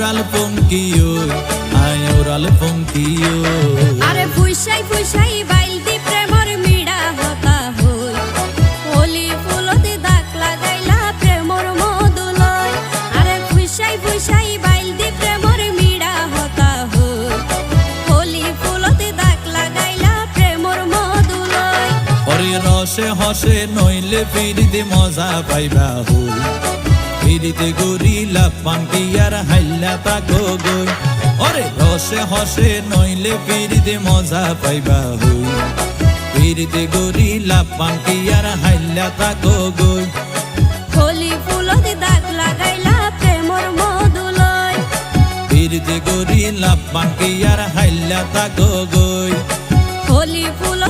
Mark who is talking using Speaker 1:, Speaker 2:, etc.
Speaker 1: oral পঙ্কিও আয় oral পঙ্কিও
Speaker 2: আরে ফুইসাই ফুইসাই বাইলতি প্রেমর মিড়া হতা হই হোলি ফুলতে দাগ লাগাইলা প্রেমর মধুলয় আরে ফুইসাই ফুইসাই বাইলতি প্রেমর মিড়া হতা হই হোলি ফুলতে দাগ লাগাইলা প্রেমর মধুলয়
Speaker 1: ওরে রসে হসে নইলে ফিরিতে মজা পাইবা হই ফিরিতে গরিলা পাঙ্কিয়ার হাইলা তাকো গই ওরে রসে হসে নইলে ফিরিতে মজা পাইবা হই ফিরিতে গরিলা পাঙ্কিয়ার হাইলা তাকো গই
Speaker 2: হোলি ফুলতে দাগ লাগাইলা প্রেমর মধুলয়
Speaker 1: ফিরিতে গরিলা পাঙ্কিয়ার হাইলা তাকো গই
Speaker 2: হোলি ফুল